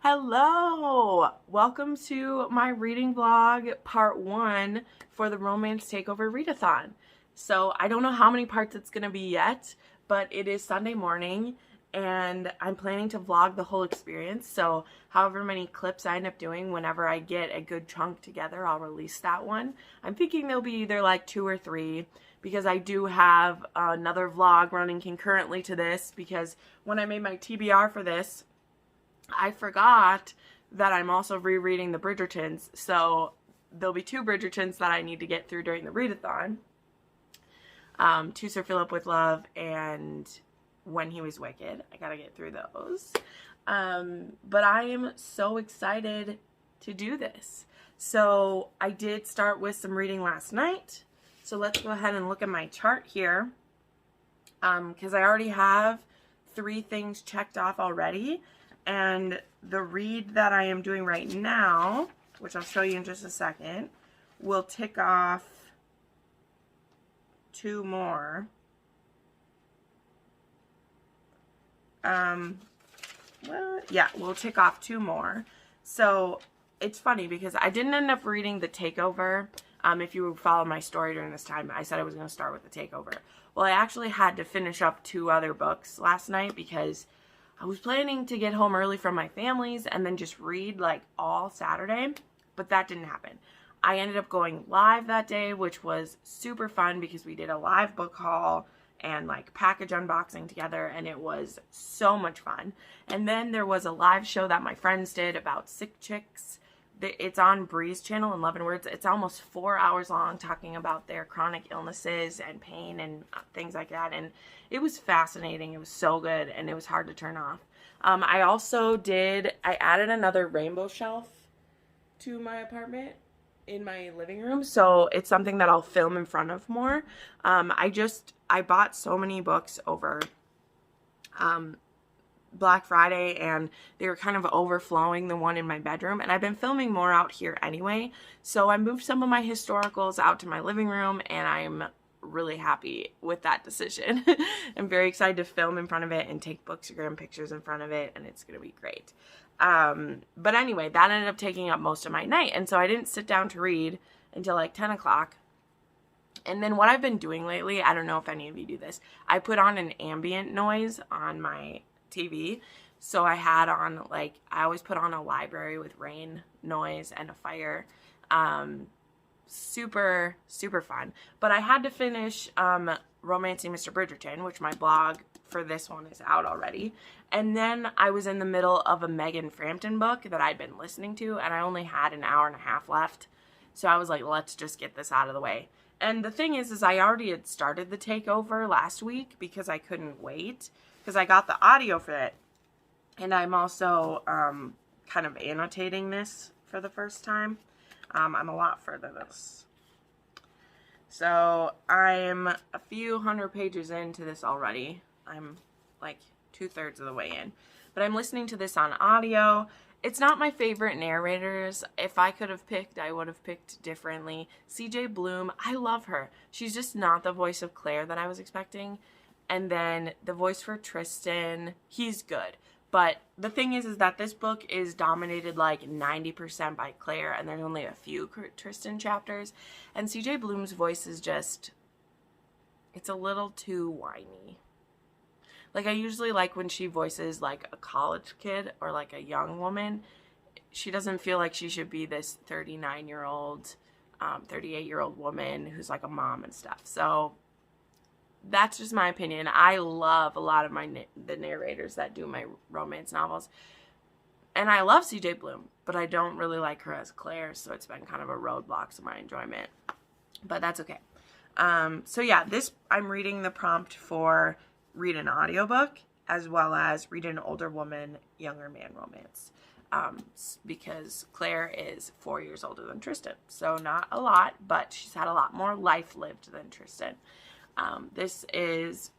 Hello! Welcome to my reading vlog part 1 for the Romance Takeover Readathon. So I don't know how many parts it's going to be yet, but it is Sunday morning and I'm planning to vlog the whole experience. So however many clips I end up doing, whenever I get a good chunk together, I'll release that one. I'm thinking there'll be either like 2 or 3 because I do have another vlog running concurrently to this, because when I made my TBR for this, I forgot that I'm also rereading the Bridgertons, so there'll be 2 Bridgertons that I need to get through during the readathon. To Sir Philip with Love and When He Was Wicked. I gotta get through those. But I am so excited to do this. So I did start with some reading last night. So let's go ahead and look at my chart here. Because I already have 3 things checked off already. And the read that I am doing right now, which I'll show you in just a second, will tick off 2 more. We'll tick off 2 more. So it's funny because I didn't end up reading the Takeover. If you follow my story during this time, I said I was going to start with the Takeover. Well, I actually had to finish up 2 other books last night because I was planning to get home early from my family's and then just read like all Saturday, but that didn't happen. I ended up going live that day, which was super fun because we did a live book haul and like package unboxing together, and it was so much fun. And then there was a live show that my friends did about sick chicks. It's on Bree's channel in Love and Words. It's almost 4 hours long, talking about their chronic illnesses and pain and things like that. And it was fascinating. It was so good, and it was hard to turn off. I added another rainbow shelf to my apartment in my living room. So it's something that I'll film in front of more. I bought so many books over Black Friday, and they were kind of overflowing the one in my bedroom, and I've been filming more out here anyway, so I moved some of my historicals out to my living room, and I'm really happy with that decision. I'm very excited to film in front of it and take bookstagram pictures in front of it, and it's gonna be great. But anyway, that ended up taking up most of my night, and so I didn't sit down to read until like 10 o'clock. And then what I've been doing lately, I don't know if any of you do this, I put on an ambient noise on my TV. So I had on, like, I always put on a library with rain noise and a fire. Super, super fun. But I had to finish Romancing Mr. Bridgerton, which my blog for this one is out already. And then I was in the middle of a Megan Frampton book that I'd been listening to, and I only had an hour and a half left. So I was like, let's just get this out of the way. And the thing is I already had started the Takeover last week because I couldn't wait, because I got the audio for it. And I'm also kind of annotating this for the first time. I'm a lot further than this. So I'm a few hundred pages into this already. I'm like 2/3 of the way in. But I'm listening to this on audio. It's not my favorite narrators. If I could have picked, I would have picked differently. CJ Bloom, I love her. She's just not the voice of Claire that I was expecting. And then the voice for Tristan, he's good. But the thing is that this book is dominated like 90% by Claire, and there's only a few Tristan chapters. And CJ Bloom's voice is just, it's a little too whiny. Like, I usually like when she voices like a college kid or like a young woman. She doesn't feel like she should be this 39-year-old, 38-year-old woman who's like a mom and stuff. So that's just my opinion. I love a lot of the narrators that do my romance novels. And I love CJ Bloom, but I don't really like her as Claire, so it's been kind of a roadblock to my enjoyment. But that's okay. So yeah, I'm reading the prompt for read an audiobook as well as read an older woman, younger man romance. Because Claire is 4 years older than Tristan. So not a lot, but she's had a lot more life lived than Tristan. This is,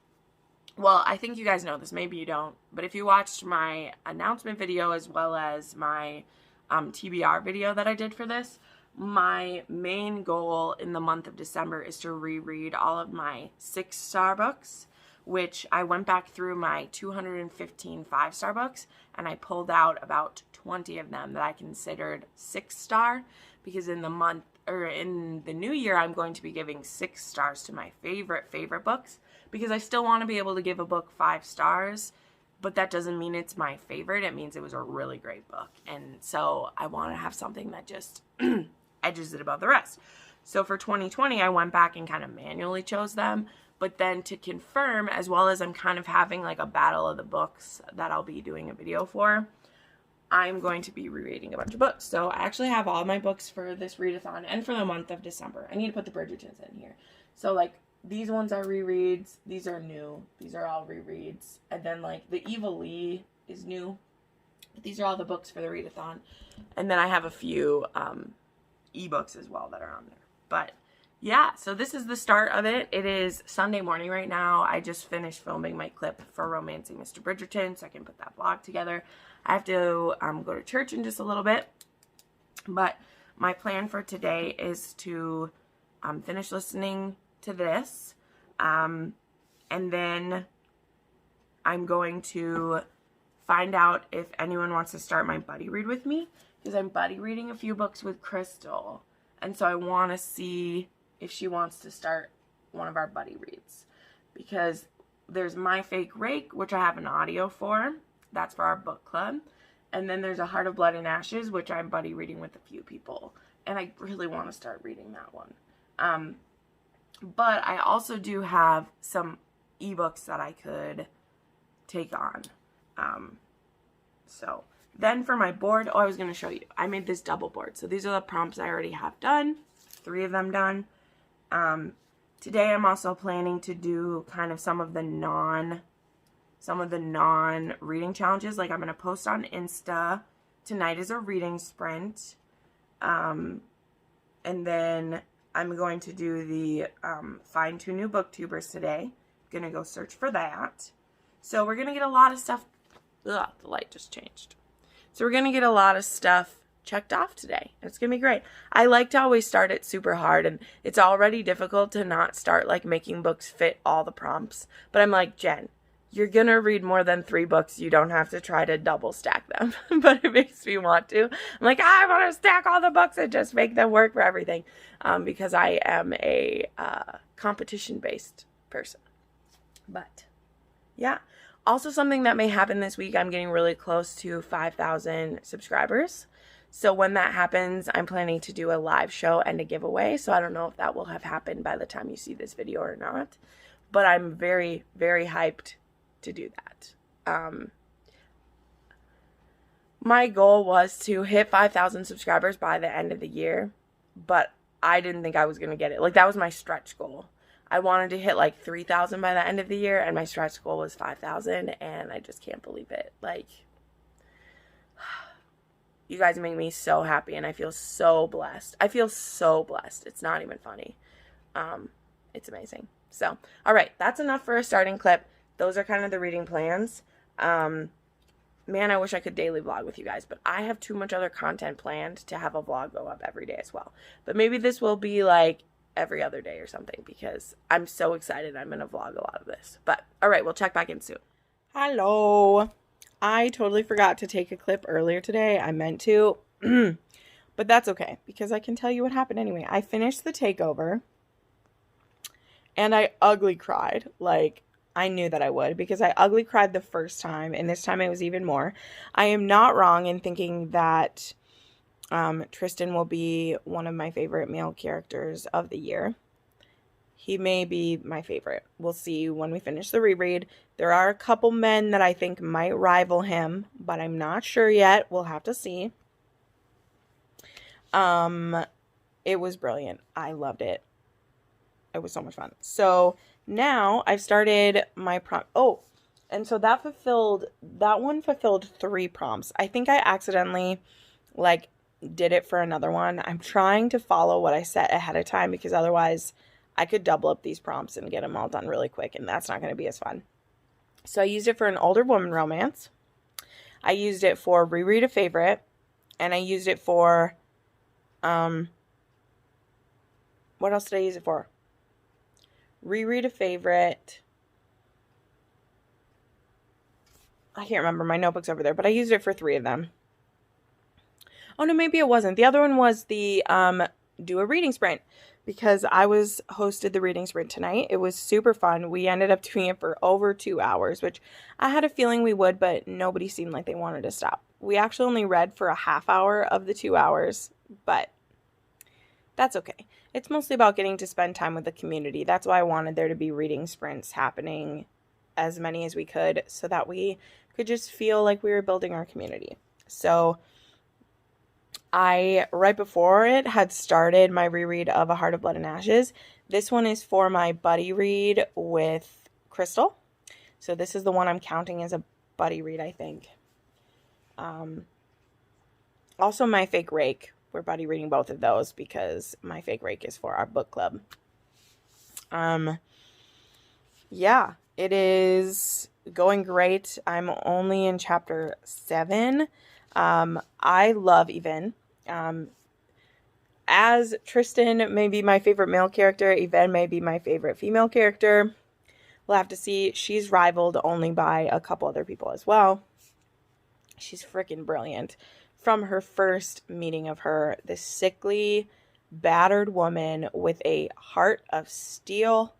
well, I think you guys know this, maybe you don't, but if you watched my announcement video as well as my TBR video that I did for this, my main goal in the month of December is to reread all of my 6-star books, which I went back through my 215 5-star books, and I pulled out about 20 of them that I considered 6-star, because in the new year, I'm going to be giving 6 stars to my favorite books, because I still want to be able to give a book 5 stars, but that doesn't mean it's my favorite. It means it was a really great book. And so I want to have something that just edges it above the rest. So for 2020, I went back and kind of manually chose them. But then to confirm, as well as I'm kind of having like a battle of the books that I'll be doing a video for, I'm going to be rereading a bunch of books. So I actually have all my books for this readathon and for the month of December. I need to put the Bridgertons in here. So like these ones are rereads. These are new. These are all rereads. And then like the Evil Leigh is new. But these are all the books for the readathon. And then I have a few ebooks as well that are on there. But yeah, so this is the start of it. It is Sunday morning right now. I just finished filming my clip for Romancing Mr. Bridgerton, so I can put that vlog together. I have to go to church in just a little bit. But my plan for today is to finish listening to this. And then I'm going to find out if anyone wants to start my buddy read with me, because I'm buddy reading a few books with Crystal. And so I want to see if she wants to start one of our buddy reads. Because there's My Fake Rake, which I have an audio for. That's for our book club. And then there's A Heart of Blood and Ashes, which I'm buddy reading with a few people. And I really want to start reading that one. But I also do have some ebooks that I could take on. So then for my board, I was going to show you. I made this double board. So these are the prompts I already have done. 3 of them done. Today I'm also planning to do kind of some of the non-reading challenges. Like I'm going to post on Insta. Tonight is a reading sprint. And then I'm going to do the find 2 new booktubers today. Going to go search for that. So we're going to get a lot of stuff. Ugh, the light just changed. So we're going to get a lot of stuff checked off today. It's going to be great. I like to always start it super hard, and it's already difficult to not start like making books fit all the prompts. But I'm like, Jen, you're going to read more than 3 books. You don't have to try to double stack them. But it makes me want to. I'm like, I want to stack all the books and just make them work for everything. Because I am a competition-based person. But yeah. Also, something that may happen this week, I'm getting really close to 5,000 subscribers. So when that happens, I'm planning to do a live show and a giveaway. So I don't know if that will have happened by the time you see this video or not. But I'm very, very hyped to do that. My goal was to hit 5,000 subscribers by the end of the year. But I didn't think I was going to get it. Like, that was my stretch goal. I wanted to hit like 3,000 by the end of the year, and my stretch goal was 5,000, and I just can't believe it. Like, you guys make me so happy, and I feel so blessed. I feel so blessed. It's not even funny. It's amazing. So, all right, that's enough for a starting clip. Those are kind of the reading plans. Man, I wish I could daily vlog with you guys, but I have too much other content planned to have a vlog go up every day as well. But maybe this will be like every other day or something, because I'm so excited I'm going to vlog a lot of this. But, all right, we'll check back in soon. Hello. I totally forgot to take a clip earlier today. I meant to, but that's okay, because I can tell you what happened anyway. I finished the Takeover, and I ugly cried. Like, I knew that I would, because I ugly cried the first time, and this time it was even more. I am not wrong in thinking that Tristan will be one of my favorite male characters of the year. He may be my favorite. We'll see when we finish the reread. There are a couple men that I think might rival him, but I'm not sure yet. We'll have to see. It was brilliant. I loved it. It was so much fun. So now I've started my prompt. Oh, and so that one fulfilled 3 prompts. I think I accidentally did it for another one. I'm trying to follow what I set ahead of time, because otherwise I could double up these prompts and get them all done really quick, and that's not going to be as fun. So I used it for an older woman romance. I used it for reread a favorite, and I used it for what else did I use it for? Reread a favorite, I can't remember. My notebook's over there, but I used it for 3 of them. Oh, no, maybe it wasn't. The other one was the do a reading sprint, because I hosted the reading sprint tonight. It was super fun. We ended up doing it for over 2 hours, which I had a feeling we would, but nobody seemed like they wanted to stop. We actually only read for a half hour of the 2 hours, but that's okay. It's mostly about getting to spend time with the community. That's why I wanted there to be reading sprints happening, as many as we could, so that we could just feel like we were building our community. So I, right before it, had started my reread of A Heart of Blood and Ashes. This one is for my buddy read with Crystal. So this is the one I'm counting as a buddy read, I think. Also My Fake Rake. We're buddy reading both of those because My Fake Rake is for our book club. Yeah, it is going great. I'm only in chapter 7. I love Yvain. As Tristan may be my favorite male character, Yvain may be my favorite female character. We'll have to see. She's rivaled only by a couple other people as well. She's freaking brilliant. From her first meeting of her, this sickly, battered woman with a heart of steel.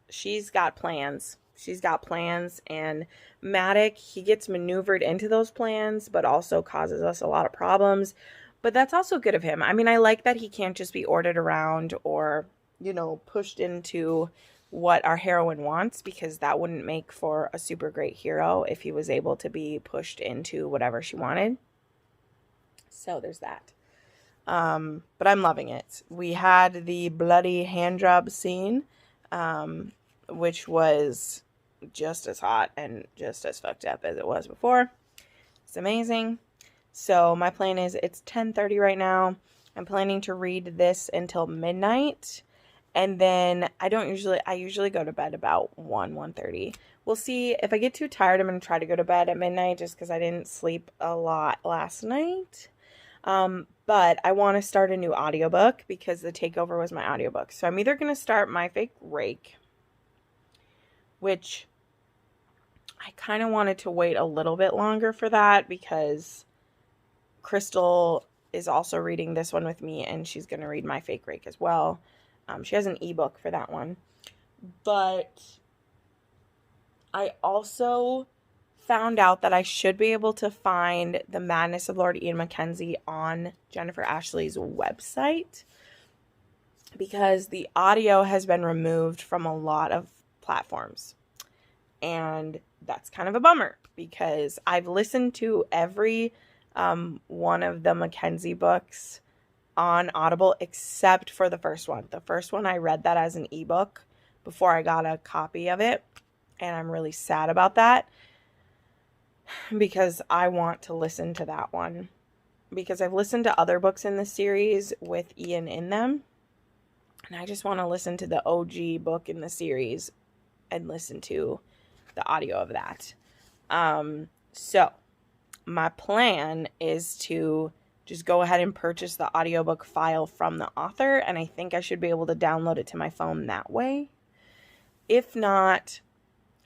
She's got plans. She's got plans, and Matic, he gets maneuvered into those plans, but also causes us a lot of problems. But that's also good of him. I mean, I like that he can't just be ordered around or, pushed into what our heroine wants, because that wouldn't make for a super great hero if he was able to be pushed into whatever she wanted. So there's that. But I'm loving it. We had the bloody hand job scene, which was just as hot and just as fucked up as it was before. It's amazing. So my plan is, it's 10:30 right now. I'm planning to read this until midnight. And then I usually go to bed about 1:30. We'll see. If I get too tired, I'm going to try to go to bed at midnight, just because I didn't sleep a lot last night. But I want to start a new audiobook, because the Takeover was my audiobook. So I'm either going to start My Fake Rake, which I kind of wanted to wait a little bit longer for that, because Crystal is also reading this one with me, and she's going to read My Fake Rake as well. She has an ebook for that one. But I also found out that I should be able to find The Madness of Lord Ian Mackenzie on Jennifer Ashley's website, because the audio has been removed from a lot of platforms. And that's kind of a bummer, because I've listened to every one of the Mackenzie books on Audible except for the first one. The first one, I read that as an ebook before I got a copy of it, and I'm really sad about that, because I want to listen to that one, because I've listened to other books in the series with Ian in them, and I just want to listen to the OG book in the series and listen to the audio of that. So my plan is to just go ahead and purchase the audiobook file from the author, and I think I should be able to download it to my phone that way. If not,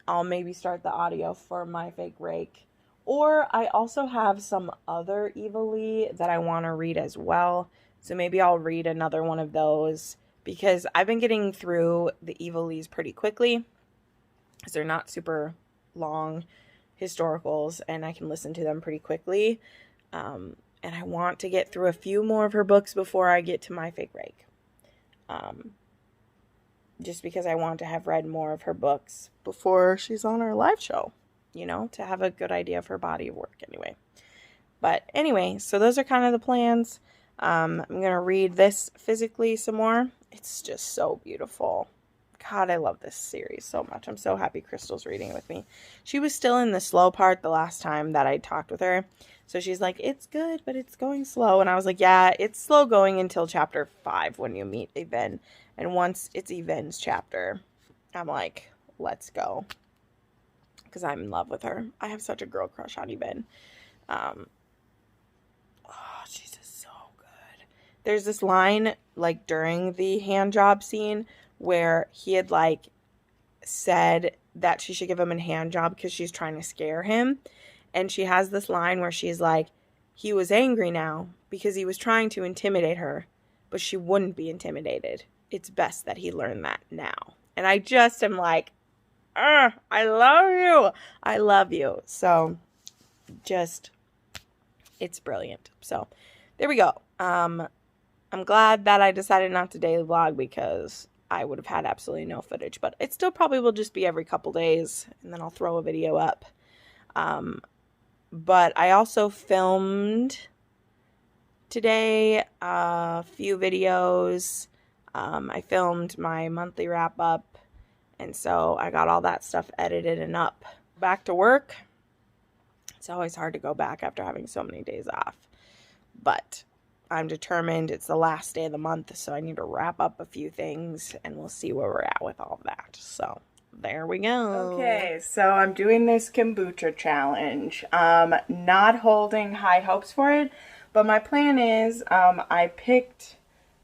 I'll maybe start the audio for My Fake Rake. Or I also have some other Eva Leigh that I want to read as well. So maybe I'll read another one of those, because I've been getting through the Eva Leighs pretty quickly, because they're not super long historicals, and I can listen to them pretty quickly. And I want to get through a few more of her books before I get to My Fake Rake. Just because I want to have read more of her books before she's on our live show, to have a good idea of her body of work anyway. But anyway, so those are kind of the plans. I'm going to read this physically some more. It's just so beautiful. God, I love this series so much. I'm so happy Crystal's reading it with me. She was still in the slow part the last time that I talked with her. So she's like, it's good, but it's going slow. And I was like, yeah, it's slow going until chapter 5 when you meet Yvain. And once it's Yvain's chapter, I'm like, let's go. Because I'm in love with her. I have such a girl crush on Yvain. She's just so good. There's this line, during the hand job scene, where he had, said that she should give him a hand job because she's trying to scare him. And she has this line where she's like, he was angry now because he was trying to intimidate her, but she wouldn't be intimidated. It's best that he learned that now. And I just am like, I love you. I love you. So just, it's brilliant. So there we go. I'm glad that I decided not to daily vlog because I would have had absolutely no footage, but it still probably will just be every couple days and then I'll throw a video up. But I also filmed today a few videos. I filmed my monthly wrap up, and so I got all that stuff edited and up. Back to work. It's always hard to go back after having so many days off, but I'm determined. It's the last day of the month, so I need to wrap up a few things, and we'll see where we're at with all of that. So there we go. Okay, so I'm doing this kombucha challenge. Not holding high hopes for it, but my plan is I picked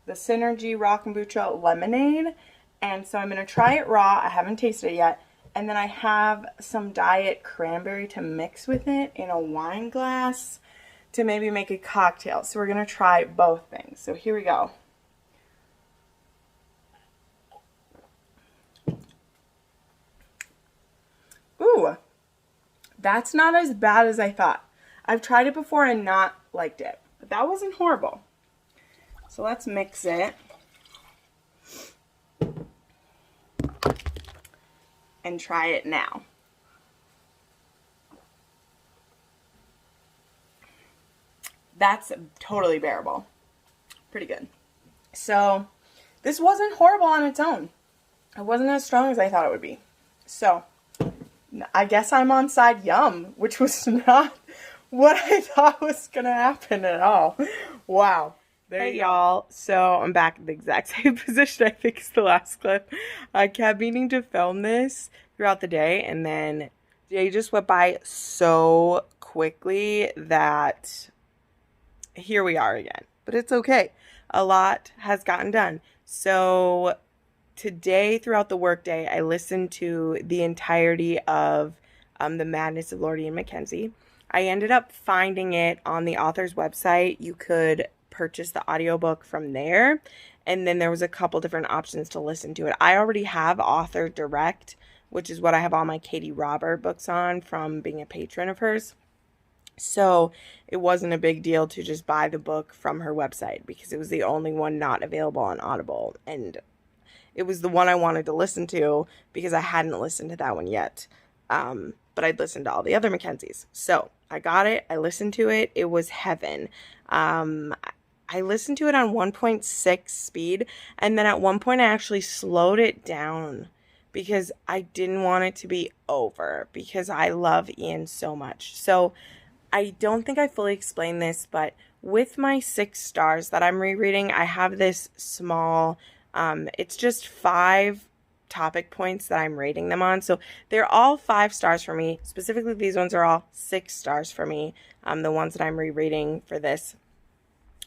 the Synergy Raw Kombucha Lemonade, and so I'm going to try it raw. I haven't tasted it yet. And then I have some diet cranberry to mix with it in a wine glass to maybe make a cocktail. So we're going to try both things. So here we go. Ooh, that's not as bad as I thought. I've tried it before and not liked it, but that wasn't horrible. So let's mix it. And try it now. That's totally bearable. Pretty good. So this wasn't horrible on its own. It wasn't as strong as I thought it would be. So I guess I'm on side yum, which was not what I thought was going to happen at all. Wow. Hey y'all, so I'm back in the exact same position I think as the last clip. I kept meaning to film this throughout the day, and then the day just went by so quickly that here we are again. But it's okay. A lot has gotten done. So today, throughout the workday, I listened to the entirety of The Madness of Lordy and Mackenzie. I ended up finding it on the author's website. You could purchase the audiobook from there, and then there was a couple different options to listen to it. I already have Author Direct, which is what I have all my Katie Robert books on from being a patron of hers. So it wasn't a big deal to just buy the book from her website because it was the only one not available on Audible, and it was the one I wanted to listen to because I hadn't listened to that one yet. But I'd listened to all the other Mackenzies. So I got it. I listened to it. It was heaven. I listened to it on 1.6 speed, and then at one point I actually slowed it down because I didn't want it to be over because I love Ian so much. So I don't think I fully explained this, but with my 6 stars that I'm rereading, I have this small, it's just 5 topic points that I'm rating them on. So they're all 5 stars for me. Specifically, these ones are all 6 stars for me, the ones that I'm rereading for this.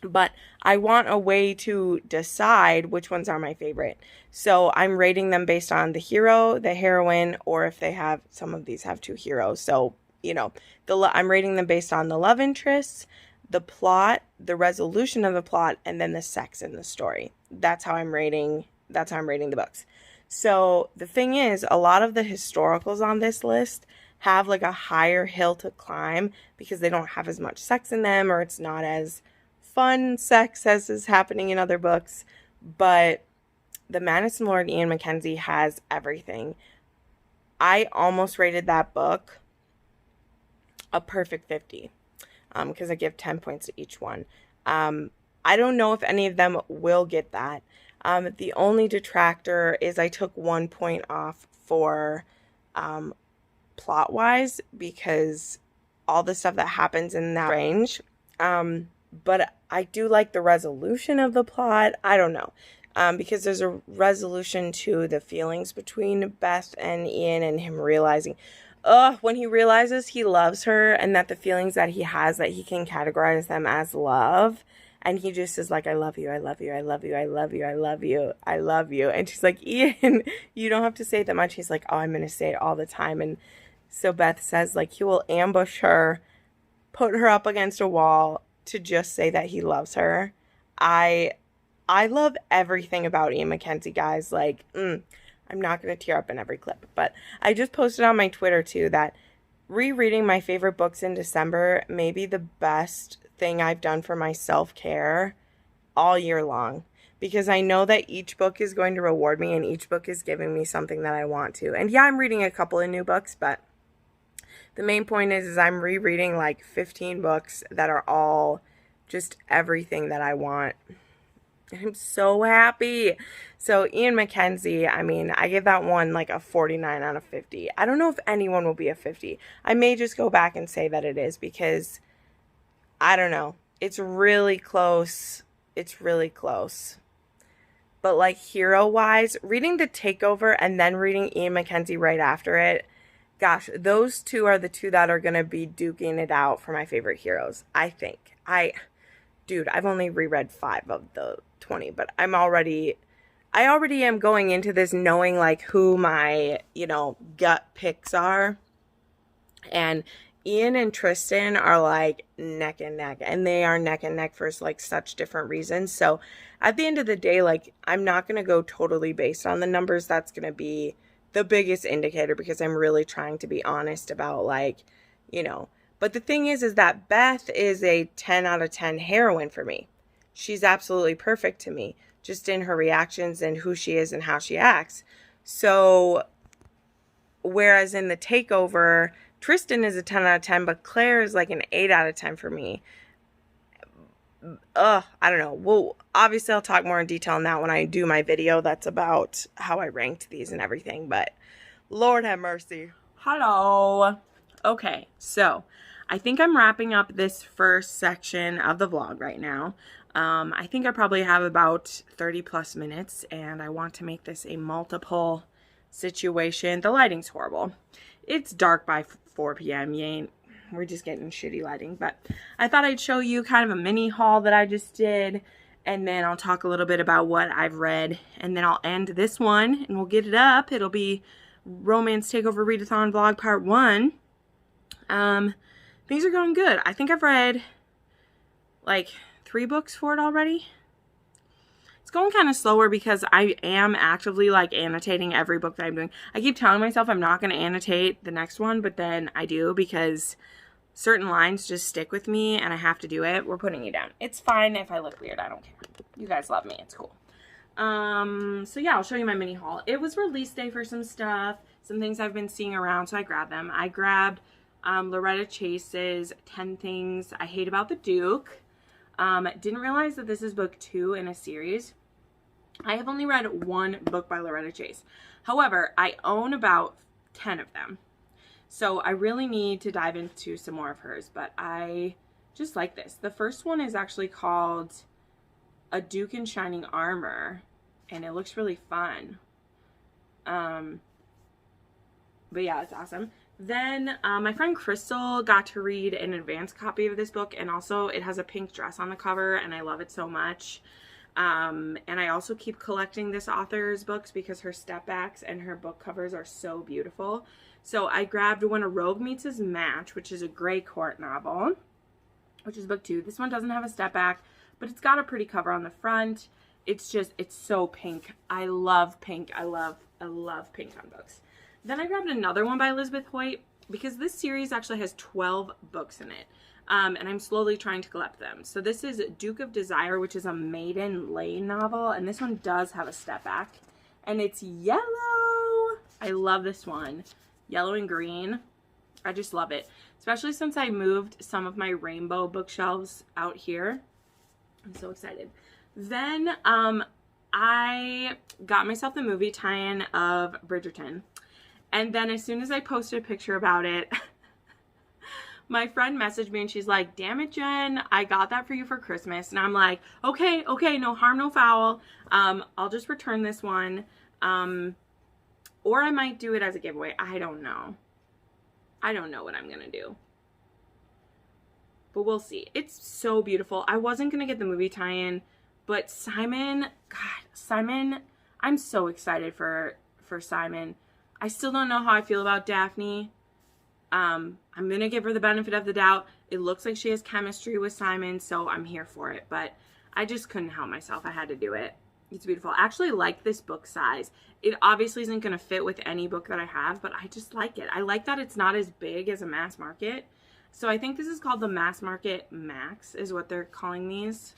But I want a way to decide which ones are my favorite. So I'm rating them based on the hero, the heroine, or if they have, some of these have 2 heroes. So, you know, I'm rating them based on the love interests, the plot, the resolution of the plot, and then the sex in the story. That's how I'm rating the books. So the thing is, a lot of the historicals on this list have like a higher hill to climb because they don't have as much sex in them, or it's not as fun sex as is happening in other books. But The Madness of Lord Ian Mackenzie has everything. I almost rated that book a perfect 50 because I give 10 points to each one. I don't know if any of them will get that. The only detractor is I took 1 point off for plot-wise because all the stuff that happens in that range. But I do like the resolution of the plot. I don't know. Because there's a resolution to the feelings between Beth and Ian, and him realizing, when he realizes he loves her and that the feelings that he has, that he can categorize them as love, And he just is like, I love you, I love you, I love you, I love you, I love you, I love you. And she's like, Ian, you don't have to say it that much. He's like, oh, I'm going to say it all the time. And so Beth says, like, he will ambush her, put her up against a wall to just say that he loves her. I love everything about Ian Mackenzie, guys. Like, I'm not going to tear up in every clip. But I just posted on my Twitter, too, that rereading my favorite books in December may be the best thing I've done for my self-care all year long. Because I know that each book is going to reward me and each book is giving me something that I want to. And yeah, I'm reading a couple of new books, but the main point is I'm rereading like 15 books that are all just everything that I want. I'm so happy. So Ian Mackenzie, I mean, I give that one like a 49 out of 50. I don't know if anyone will be a 50. I may just go back and say that it is because I don't know. It's really close. It's really close. But like hero-wise, reading The Takeover and then reading Ian Mackenzie right after it, gosh, those two are the two that are going to be duking it out for my favorite heroes, I think. Dude, I've only reread 5 of the 20, but I already am going into this knowing like who my, gut picks are. And Ian and Tristan are like neck and neck, and they are neck and neck for like such different reasons. So at the end of the day, like I'm not going to go totally based on the numbers. That's going to be the biggest indicator because I'm really trying to be honest about like, but the thing is that Beth is a 10 out of 10 heroine for me. She's absolutely perfect to me, just in her reactions and who she is and how she acts. So, whereas in The Takeover, Tristan is a 10 out of 10, but Claire is like an 8 out of 10 for me. I don't know. Well, obviously I'll talk more in detail on that when I do my video that's about how I ranked these and everything, but Lord have mercy. Hello. Okay, so I think I'm wrapping up this first section of the vlog right now. I think I probably have about 30 plus minutes, and I want to make this a multiple situation. The lighting's horrible. It's dark by 4 p.m. We're just getting shitty lighting, but I thought I'd show you kind of a mini haul that I just did, and then I'll talk a little bit about what I've read, and then I'll end this one, and we'll get it up. It'll be Romance Takeover Readathon Vlog Part 1. Things are going good. I think I've read like 3 books for it already. It's going kind of slower because I am actively like annotating every book that I'm doing. I keep telling myself I'm not going to annotate the next one, but then I do because certain lines just stick with me and I have to do it. We're putting you down. It's fine if I look weird. I don't care. You guys love me. It's cool. So yeah, I'll show you my mini haul. It was release day for some stuff, some things I've been seeing around, so I grabbed them. I grabbed Loretta Chase's 10 Things I Hate About the Duke. Didn't realize that this is book 2 in a series. I have only read 1 book by Loretta Chase. However, I own about 10 of them. So I really need to dive into some more of hers, but I just like this. The first one is actually called A Duke in Shining Armor, and it looks really fun. But yeah, it's awesome. Then my friend Crystal got to read an advanced copy of this book, and also it has a pink dress on the cover, and I love it so much. And I also keep collecting this author's books because her step backs and her book covers are so beautiful. So I grabbed When a Rogue Meets His Match, which is a Grey Court novel, which is book 2. This one doesn't have a step back, but it's got a pretty cover on the front. It's so pink. I love pink. I love pink on books. Then I grabbed another one by Elizabeth Hoyt because this series actually has 12 books in it. And I'm slowly trying to collect them. So this is Duke of Desire, which is a maiden Leigh novel. And this one does have a step back. And it's yellow. I love this one. Yellow and green. I just love it. Especially since I moved some of my rainbow bookshelves out here. I'm so excited. Then I got myself the movie tie-in of Bridgerton. And then as soon as I posted a picture about it, my friend messaged me and she's like, damn it, Jen, I got that for you for Christmas. And I'm like, okay, no harm, no foul. I'll just return this one. Or I might do it as a giveaway. I don't know. I don't know what I'm going to do. But but we'll see. It's so beautiful. I wasn't going to get the movie tie-in, but Simon, God, Simon, I'm so excited for Simon. I still don't know how I feel about Daphne. I'm going to give her the benefit of the doubt. It looks like she has chemistry with Simon, so I'm here for it. But I just couldn't help myself. I had to do it. It's beautiful. I actually like this book size. It obviously isn't going to fit with any book that I have, but I just like it. I like that it's not as big as a mass market. So I think this is called the Mass Market Max is what they're calling these.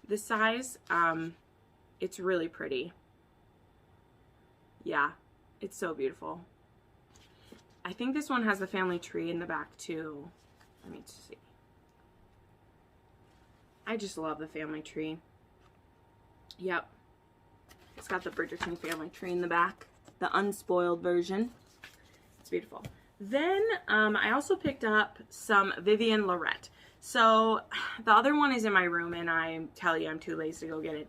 This size. It's really pretty. Yeah, it's so beautiful. I think this one has the family tree in the back too. Let me see. I just love the family tree. Yep. It's got the Bridgerton family tree in the back. The unspoiled version. It's beautiful. Then I also picked up some Vivian Lorette. So the other one is in my room and I tell you I'm too lazy to go get it.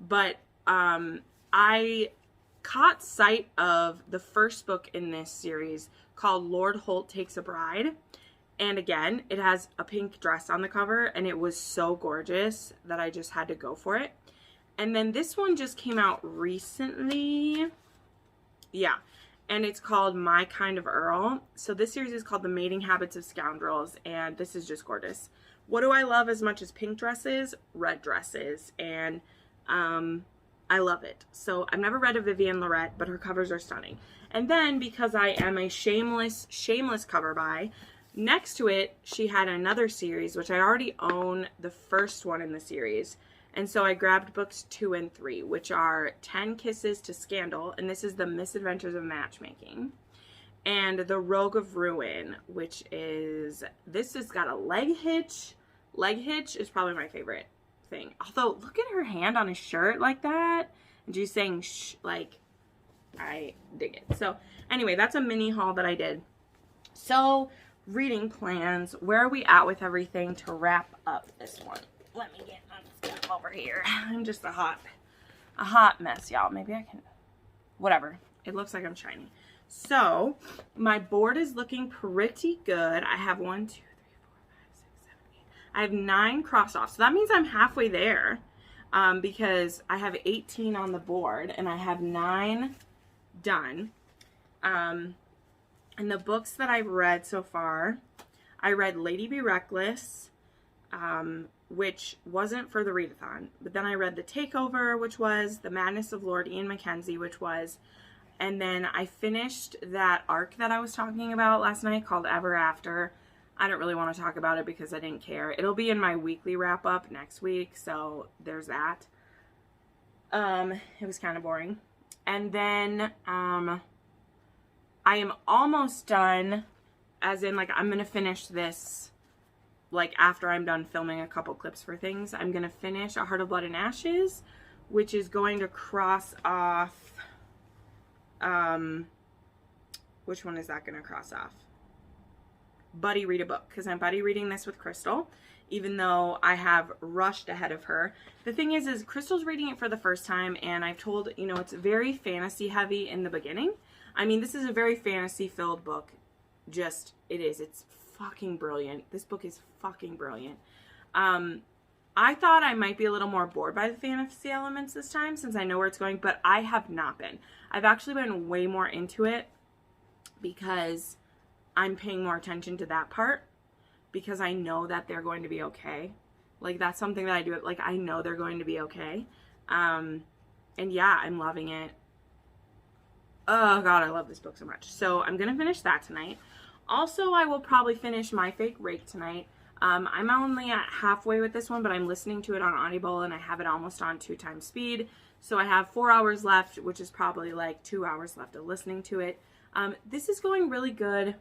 But I caught sight of the first book in this series called Lord Holt Takes a Bride. And again, it has a pink dress on the cover and it was so gorgeous that I just had to go for it. And then this one just came out recently. Yeah. And it's called My Kind of Earl. So this series is called The Mating Habits of Scoundrels. And this is just gorgeous. What do I love as much as pink dresses? Red dresses. And I love it. So I've never read a Vivian Lorette, but her covers are stunning. And then because I am a shameless cover buy, next to it, she had another series, which I already own the first one in the series. And so I grabbed books 2 and 3, which are 10 Kisses to Scandal, and this is the Misadventures of Matchmaking. And The Rogue of Ruin, which is, this has got a leg hitch. Leg hitch is probably my favorite thing. Although, look at her hand on a shirt like that. And she's saying shh, like, I dig it. So, anyway, that's a mini haul that I did. So, reading plans. Where are we at with everything to wrap up this one? Let me get over here. I'm just a hot mess, y'all. Maybe I can, whatever. It looks like I'm shiny. So, my board is looking pretty good. I have 1, 2, 3, 4, 5, 6, 7, 8. I have 9 crossed off. So that means I'm halfway there because I have 18 on the board and I have 9 done. And the books that I've read so far, I read Lady Be Reckless, which wasn't for the readathon. But then I read The Takeover, which was The Madness of Lord Ian Mackenzie, which was. And then I finished that arc that I was talking about last night called Ever After. I don't really want to talk about it because I didn't care. It'll be in my weekly wrap-up next week, so there's that. It was kind of boring. And then I am almost done, as in, like, I'm going to finish this. Like, after I'm done filming a couple clips for things, I'm going to finish A Heart of Blood and Ashes, which is going to cross off, which one is that going to cross off? Buddy Read a Book, because I'm buddy reading this with Crystal, even though I have rushed ahead of her. The thing is Crystal's reading it for the first time, and I've told, you know, it's very fantasy heavy in the beginning. I mean, this is a very fantasy-filled book. Just, it is. It's fucking brilliant. This book is fucking brilliant. I thought I might be a little more bored by the fantasy elements this time since I know where it's going, but I have not been. I've actually been way more into it because I'm paying more attention to that part because I know that they're going to be okay. Like, that's something that I do. Like, I know they're going to be okay. And yeah, I'm loving it. Oh God, I love this book so much. So I'm going to finish that tonight. Also, I will probably finish My Fake Rake tonight. I'm only at halfway with this one, but I'm listening to it on Audible, and I have it almost on 2 times speed. So I have 4 hours left, which is probably like 2 hours left of listening to it. This is going really good.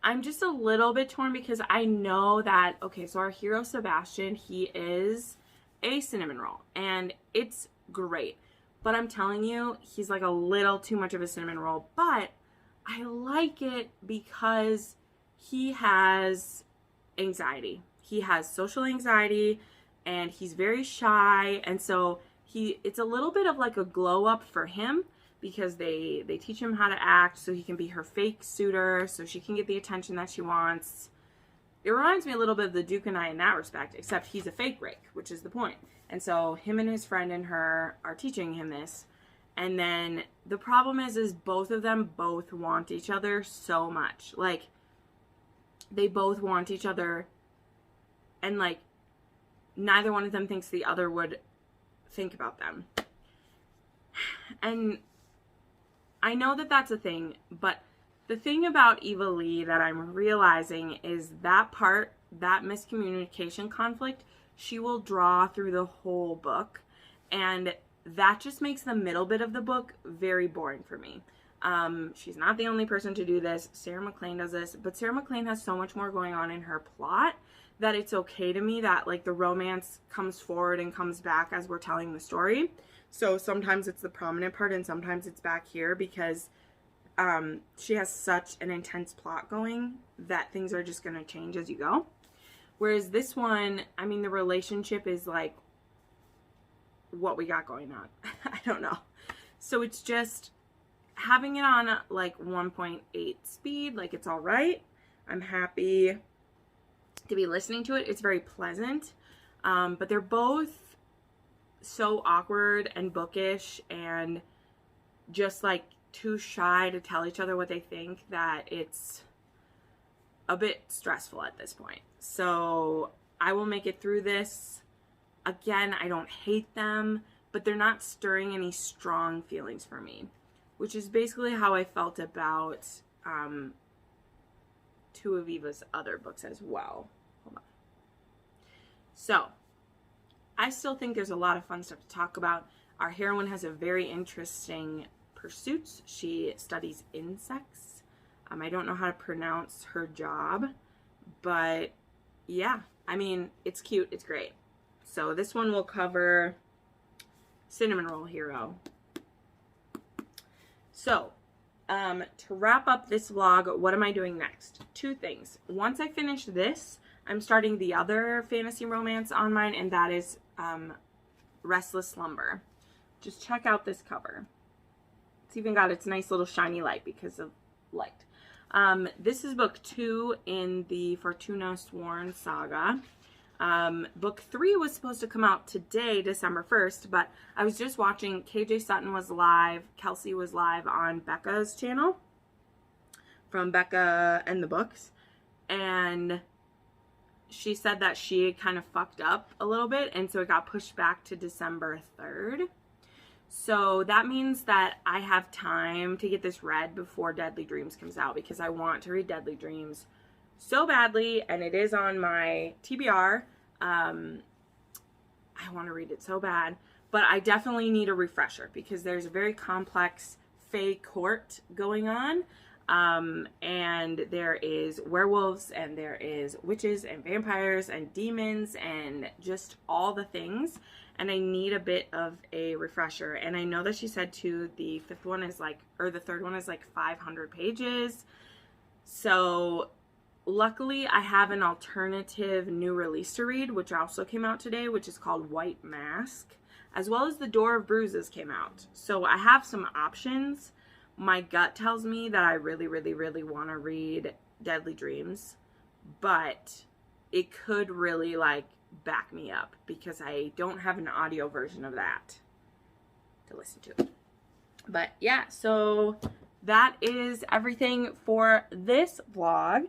I'm just a little bit torn because I know that, okay, so our hero Sebastian, he is a cinnamon roll, and it's great. But I'm telling you, he's like a little too much of a cinnamon roll, but I like it because he has anxiety. He has social anxiety and he's very shy. And so it's a little bit of like a glow up for him because they teach him how to act so he can be her fake suitor, so she can get the attention that she wants. it reminds me a little bit of The Duke and I in that respect, except he's a fake Rake, which is the point. And so him and his friend and her are teaching him this. And then the problem is both of them both want each other so much. Like, they both want each other, and like, neither one of them thinks the other would think about them. And I know that that's a thing, but the thing about Eva Leigh that I'm realizing is that part, that miscommunication conflict, she will draw through the whole book, and that just makes the middle bit of the book very boring for me. She's not the only person to do this. Sarah MacLean does this, but Sarah MacLean has so much more going on in her plot that it's okay to me that like the romance comes forward and comes back as we're telling the story. So sometimes it's the prominent part and sometimes it's back here because she has such an intense plot going that things are just going to change as you go. Whereas this one, I mean, the relationship is like what we got going on. I don't know. So it's just having it on like 1.8 speed, like it's all right. I'm happy to be listening to it. It's very pleasant. But they're both so awkward and bookish and just like too shy to tell each other what they think that it's a bit stressful at this point. So I will make it through this. Again, I don't hate them, but they're not stirring any strong feelings for me, which is basically how I felt about two of Eva's other books as well. Hold on. So I still think there's a lot of fun stuff to talk about. Our heroine has a very interesting pursuits. She studies insects. I don't know how to pronounce her job, but yeah, I mean, it's cute. It's great. So this one will cover Cinnamon Roll Hero. So, to wrap up this vlog, what am I doing next? Two things. Once I finish this, I'm starting the other fantasy romance on mine, and that is Restless Slumber. Just check out this cover. It's even got its nice little shiny light because of light. This is book 2 in the Fortuna Sworn saga. Book 3 was supposed to come out today, December 1st, but I was just watching, KJ Sutton was live, Kelsey was live on Becca's channel, from Becca and the Books, and she said that she kind of fucked up a little bit, and so it got pushed back to December 3rd. So that means that I have time to get this read before Deadly Dreams comes out, because I want to read Deadly Dreams so badly, and it is on my TBR. I want to read it so bad, but I definitely need a refresher because there's a very complex fae court going on, and there is werewolves and there is witches and vampires and demons and just all the things, and I need a bit of a refresher. And I know that she said too the third one is like 500 pages, so luckily, I have an alternative new release to read, which also came out today, which is called White Mask, as well as The Door of Bruises came out. So I have some options. My gut tells me that I really, really, really want to read Deadly Dreams, but it could really, like, back me up because I don't have an audio version of that to listen to. But yeah, so that is everything for this vlog.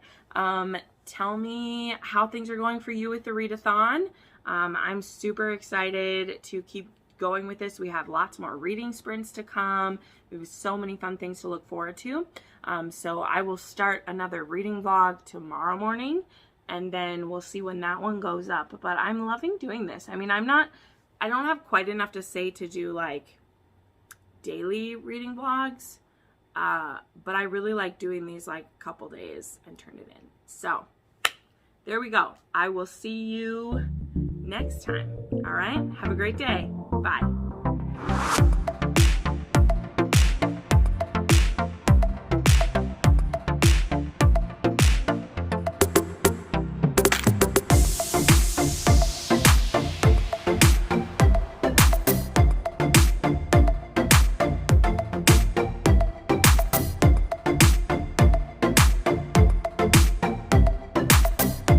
Tell me how things are going for you with the Readathon. I'm super excited to keep going with this. We have lots more reading sprints to come. We have so many fun things to look forward to. So I will start another reading vlog tomorrow morning, and then we'll see when that one goes up. But I'm loving doing this. I mean, I don't have quite enough to say to do like daily reading vlogs. But I really like doing these like couple days and turn it in. So there we go. I will see you next time. All right. Have a great day. Bye.